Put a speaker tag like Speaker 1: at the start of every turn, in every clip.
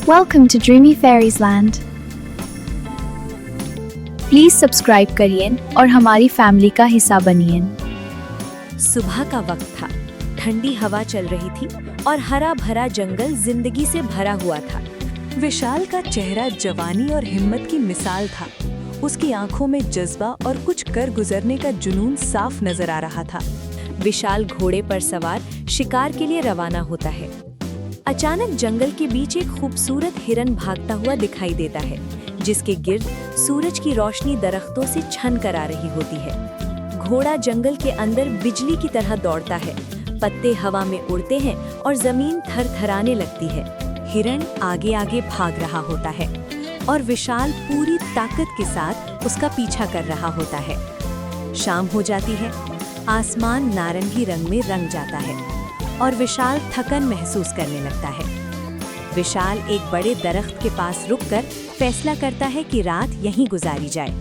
Speaker 1: Welcome to Dreamy Fairies Land. Please subscribe करिए और हमारी फैमिली का हिस्सा बनिए।
Speaker 2: सुबह का वक्त था, ठंडी हवा चल रही थी और हरा भरा जंगल जिंदगी से भरा हुआ था। विशाल का चेहरा जवानी और हिम्मत की मिसाल था। उसकी आंखों में जज्बा और कुछ कर गुजरने का जुनून साफ नजर आ रहा था। विशाल घोड़े पर सवार शिकार के लिए रवाना होता है। अचानक जंगल के बीच एक खूबसूरत हिरन भागता हुआ दिखाई देता है, जिसके गिर्द सूरज की रोशनी दरख्तों से छन कर आ रही होती है। घोड़ा जंगल के अंदर बिजली की तरह दौड़ता है, पत्ते हवा में उड़ते हैं और जमीन थरथराने लगती है। हिरन आगे आगे भाग रहा होता है और विशाल पूरी ताकत के साथ उसका पीछा कर रहा होता है। शाम हो जाती है, आसमान नारंगी रंग में रंग जाता है और विशाल थकन महसूस करने लगता है। विशाल एक बड़े दरख्त के पास रुककर फैसला करता है कि रात यहीं गुजारी जाए।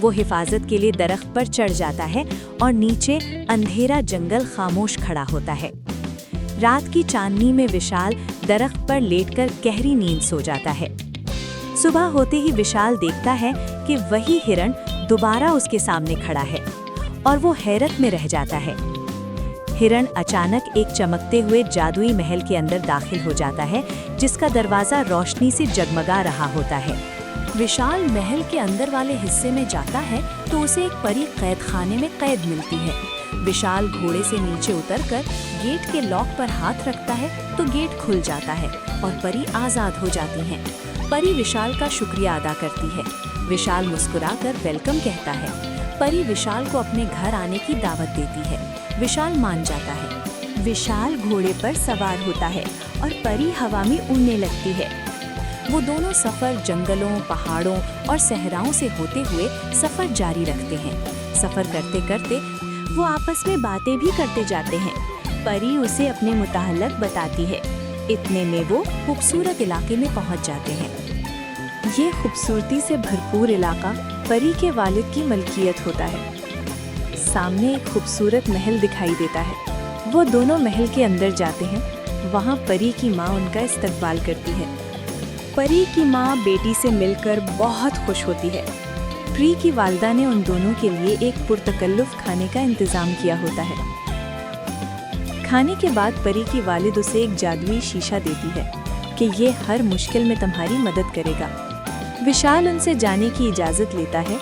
Speaker 2: वो हिफाजत के लिए दरख्त पर चढ़ जाता है और नीचे अंधेरा जंगल खामोश खड़ा होता है। रात की चांदनी में विशाल दरख्त पर लेटकर गहरी नींद सो जाता है। सुबह होते ही विशाल देखता है कि वही हिरन दोबारा उसके सामने खड़ा है और वो हैरत में रह जाता है। हिरन अचानक एक चमकते हुए जादुई महल के अंदर दाखिल हो जाता है, जिसका दरवाजा रोशनी से जगमगा रहा होता है। विशाल महल के अंदर वाले हिस्से में जाता है तो उसे एक परी कैद खाने में कैद मिलती है। विशाल घोड़े से नीचे उतरकर गेट के लॉक पर हाथ रखता है तो गेट खुल जाता है और परी आजाद हो जाती हैं। परी विशाल का शुक्रिया अदा करती है। विशाल मुस्कुराकर वेलकम कहता है। परी विशाल को अपने घर आने की दावत देती है। विशाल मान जाता है। विशाल घोड़े पर सवार होता है और परी हवा में उड़ने लगती है। वो दोनों सफर जंगलों, पहाड़ों और सहराओं से होते हुए सफर जारी रखते हैं। सफर करते करते वो आपस में बातें भी करते जाते हैं। परी उसे अपने मुताल्लिक़ बताती है। इतने में वो खूबसूरत इलाके में पहुंच जाते हैं। ये खूबसूरती से भरपूर इलाका परी के वालिद की मलकियत होता है। सामने एक खूबसूरत महल दिखाई देता है। वो दोनों महल के अंदर जाते हैं। वहाँ परी की माँ उनका इस्तकबाल करती है। परी की माँ बेटी से मिलकर बहुत खुश होती है। परी की वालिदा ने उन दोनों के लिए एक पुरतकल्लुफ़ खाने का इंतज़ाम किया होता है। खाने के बाद परी की वालिद उसे एक जादुई शीशा देती है कि ये हर मुश्किल में तुम्हारी मदद करेगा। विशाल उनसे जाने की इजाज़त लेता है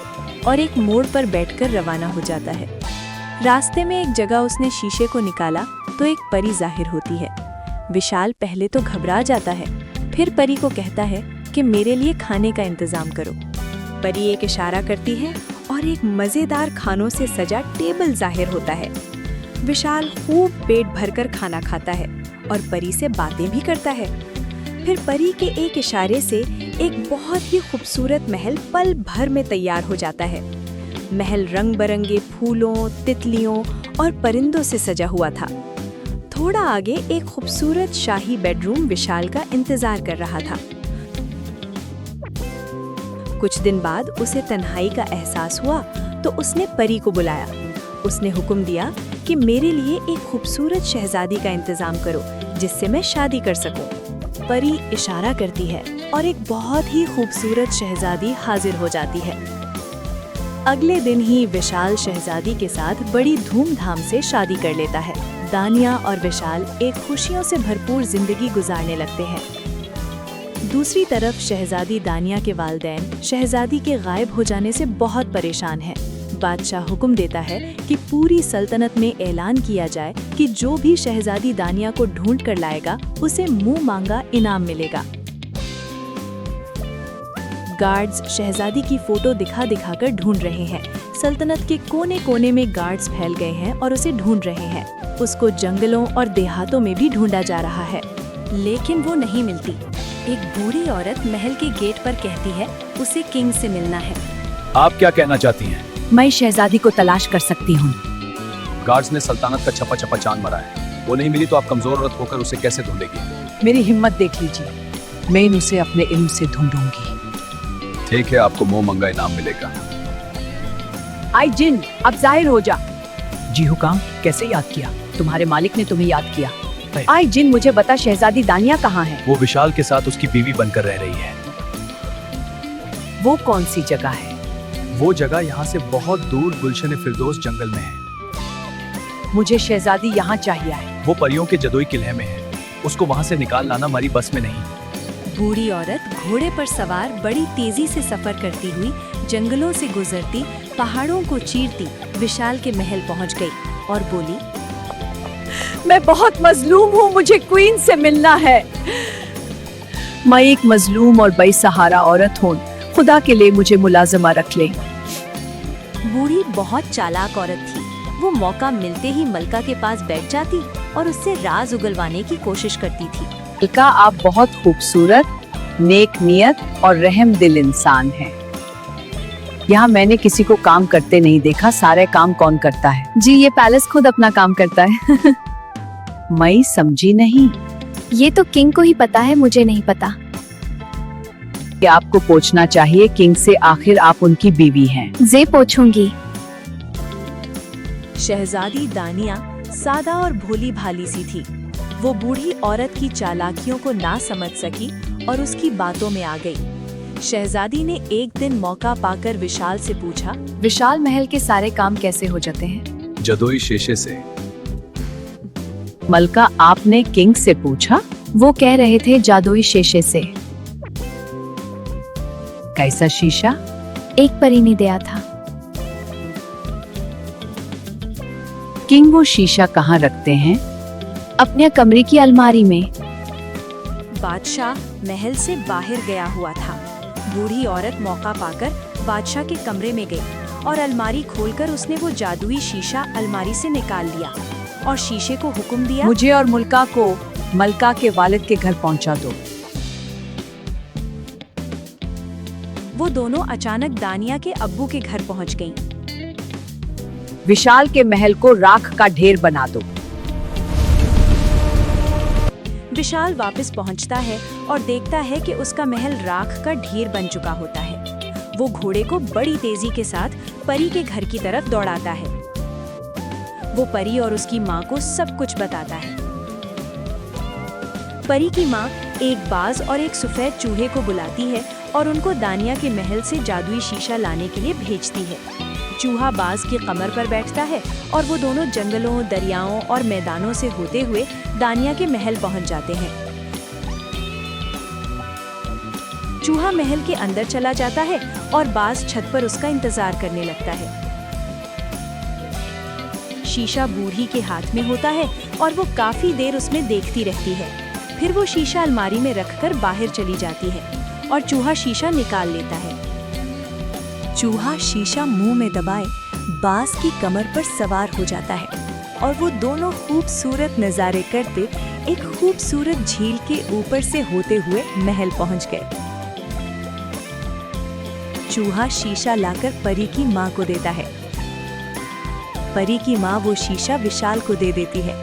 Speaker 2: और एक मोड़ पर बैठकर रवाना हो जाता है। रास्ते में एक जगह उसने शीशे को निकाला तो एक परी जाहिर होती है। विशाल पहले तो घबरा जाता है, फिर परी को कहता है कि मेरे लिए खाने का इंतज़ाम करो। परी एक इशारा करती है और एक मज़ेदार खानों से सजा टेबल जाहिर होता है। विशाल खूब पेट भरकर खाना खाता है और परी से बातें भी करता है। फिर परी के एक इशारे से एक बहुत ही खूबसूरत महल पल भर में तैयार हो जाता है। महल रंग बरंगे फूलों, तितलियों और परिंदों से सजा हुआ था। थोड़ा आगे एक खूबसूरत शाही बेडरूम विशाल का इंतजार कर रहा था। कुछ दिन बाद उसे तन्हाई का एहसास हुआ तो उसने परी को बुलाया। उसने हुक्म दिया कि मेरे लिए एक खूबसूरत शहजादी का इंतजाम करो जिससे मैं शादी कर सकूं। परी इशारा करती है और एक बहुत ही खूबसूरत शहजादी हाजिर हो जाती है। अगले दिन ही विशाल शहजादी के साथ बड़ी धूमधाम से शादी कर लेता है। दानिया और विशाल एक खुशियों से भरपूर जिंदगी गुजारने लगते हैं। दूसरी तरफ शहजादी दानिया के वालिदैन शहजादी के गायब हो जाने से बहुत परेशान हैं। बादशाह हुक्म देता है कि पूरी सल्तनत में ऐलान किया जाए कि जो भी शहजादी दानिया को ढूंढ कर लाएगा उसे मुंह मांगा इनाम मिलेगा। गार्ड्स शहजादी की फोटो दिखा दिखाकर ढूंढ रहे हैं। सल्तनत के कोने कोने में गार्ड्स फैल गए हैं और उसे ढूंढ रहे हैं। उसको जंगलों और देहातों में भी ढूंढा जा रहा है, लेकिन वो नहीं मिलती। एक बूढ़ी औरत महल के गेट पर कहती है उसे किंग से मिलना है।
Speaker 3: आप क्या कहना चाहती हैं?
Speaker 4: मैं शहजादी को तलाश कर सकती हूँ।
Speaker 3: गार्ड्स ने सल्तनत का छपा छपा चांद मारा है। वो नहीं मिली तो आप कमजोर औरत होकर उसे कैसे ढूंढेगी?
Speaker 4: मेरी हिम्मत देख लीजिए, मैं उसे अपने इल्म से ढूंढूंगी।
Speaker 3: ठीक है, आपको मुंह मंगा इनाम मिलेगा।
Speaker 4: आई जिन, अब जाहिर हो जा। जी हुकाम, कैसे याद किया? तुम्हारे मालिक ने तुम्हें याद किया। आई जिन, मुझे बता शहजादी दानिया कहाँ है?
Speaker 3: वो विशाल के साथ उसकी बीवी बनकर रह रही है।
Speaker 4: वो कौन सी जगह है?
Speaker 3: वो जगह यहाँ से बहुत दूर गुलशन फिरदौस जंगल में है।
Speaker 4: मुझे शहजादी यहाँ चाहिए है।
Speaker 3: वो परियों के जदोई किले में है। उसको वहाँ से निकाल लाना हमारी बस में नहीं।
Speaker 2: बूढ़ी औरत घोड़े पर सवार बड़ी तेजी से सफर करती हुई जंगलों से गुजरती, पहाड़ों को चीरती विशाल के महल पहुंच गई और बोली,
Speaker 4: मैं बहुत मजलूम हूँ, मुझे क्वीन से मिलना है। मैं एक मजलूम और बेसहारा औरत हूँ, खुदा के लिए मुझे मुलाजमा रख ले।
Speaker 2: बूढ़ी बहुत चालाक औरत थी। वो मौका मिलते ही मलका के पास बैठ जाती और उससे राज उगलवाने की कोशिश करती थी।
Speaker 4: मलका, आप बहुत खूबसूरत, नेक नियत और रहम दिल इंसान हैं। यहाँ मैंने किसी को काम करते नहीं देखा, सारे काम कौन करता है?
Speaker 1: जी, ये पैलेस खुद अपना काम करता है।
Speaker 4: मैं समझी नहीं।
Speaker 1: ये तो किंग को ही पता है, मुझे नहीं पता।
Speaker 4: कि आपको पूछना चाहिए किंग से, आखिर आप उनकी बीवी हैं।
Speaker 1: जे पूछूंगी।
Speaker 2: शहजादी दानिया सादा और भोली भाली सी थी। वो बूढ़ी औरत की चालाकियों को ना समझ सकी और उसकी बातों में आ गई। शहजादी ने एक दिन मौका पाकर विशाल से पूछा,
Speaker 1: विशाल, महल के सारे काम कैसे हो जाते हैं?
Speaker 3: जदोई शीशे से।
Speaker 4: मलका, आपने किंग से पूछा?
Speaker 1: वो कह रहे थे जादुई शीशे से।
Speaker 4: कैसा शीशा?
Speaker 1: एक परी ने दिया था।
Speaker 4: किंग वो शीशा कहाँ रखते हैं?
Speaker 1: अपने कमरे की अलमारी में।
Speaker 2: बादशाह महल से बाहर गया हुआ था। बूढ़ी औरत मौका पाकर बादशाह के कमरे में गई और अलमारी खोलकर उसने वो जादुई शीशा अलमारी से निकाल लिया और शीशे को हुक्म दिया,
Speaker 4: मुझे और मुल्का को मलका के वालिद के घर पहुंचा दो।
Speaker 2: वो दोनों अचानक दानिया के अब्बू के घर पहुंच गईं।
Speaker 4: विशाल के महल को राख का ढेर बना दो।
Speaker 2: विशाल वापस पहुंचता है और देखता है कि उसका महल राख का ढेर बन चुका होता है। वो घोड़े को बड़ी तेजी के साथ परी के घर की तरफ दौड़ाता है। वो परी और उसकी माँ को सब कुछ बताता है। परी की माँ एक बाज और एक सफेद चूहे को बुलाती है और उनको दानिया के महल से जादुई शीशा लाने के लिए भेजती है। चूहा बाज की कमर पर बैठता है और वो दोनों जंगलों, दरियाओं और मैदानों से होते हुए दानिया के महल पहुंच जाते हैं। चूहा महल के अंदर चला जाता है और बाज छत पर उसका इंतजार करने लगता है। शीशा बूढ़ी के हाथ में होता है और वो काफी देर उसमें देखती रहती है। फिर वो शीशा अलमारी में रखकर बाहर चली जाती है और चूहा शीशा निकाल लेता है। चूहा शीशा मुंह में दबाए बाज की कमर पर सवार हो जाता है और वो दोनों खूबसूरत नजारे करते एक खूबसूरत झील के ऊपर से होते हुए महल पहुंच गए। चूहा शीशा लाकर परी की माँ को देता है। परी की माँ वो शीशा विशाल को दे देती है।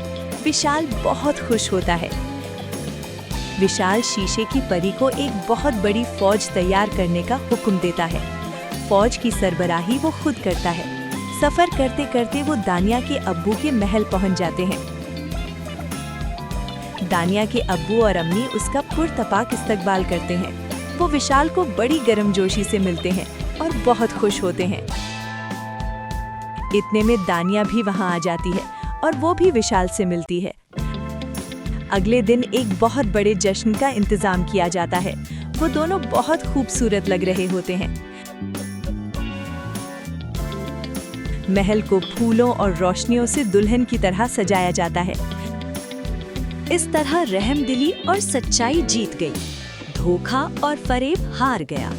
Speaker 2: विशाल बहुत खुश होता है। विशाल शीशे की परी को एक बहुत बड़ी फौज तैयार करने का हुक्म देता है। फौज की सरबराही वो खुद करता है। सफर करते करते वो दानिया के अब्बू के महल पहुंच जाते हैं। दानिया के अब्बू और अम्मी उसका पुरतपाक इस्तकबाल करते हैं। वो विशाल को बड़ी गर्मजोशी से मिलते हैं और बहुत खुश होते हैं। इतने में दानिया भी वहां आ जाती है और वो भी विशाल से मिलती है। अगले दिन एक बहुत बड़े जश्न का इंतजाम किया जाता है। वो दोनों बहुत खूबसूरत लग रहे होते हैं। महल को फूलों और रोशनियों से दुल्हन की तरह सजाया जाता है। इस तरह रहमदिली और सच्चाई जीत गई, धोखा और फरेब हार गया।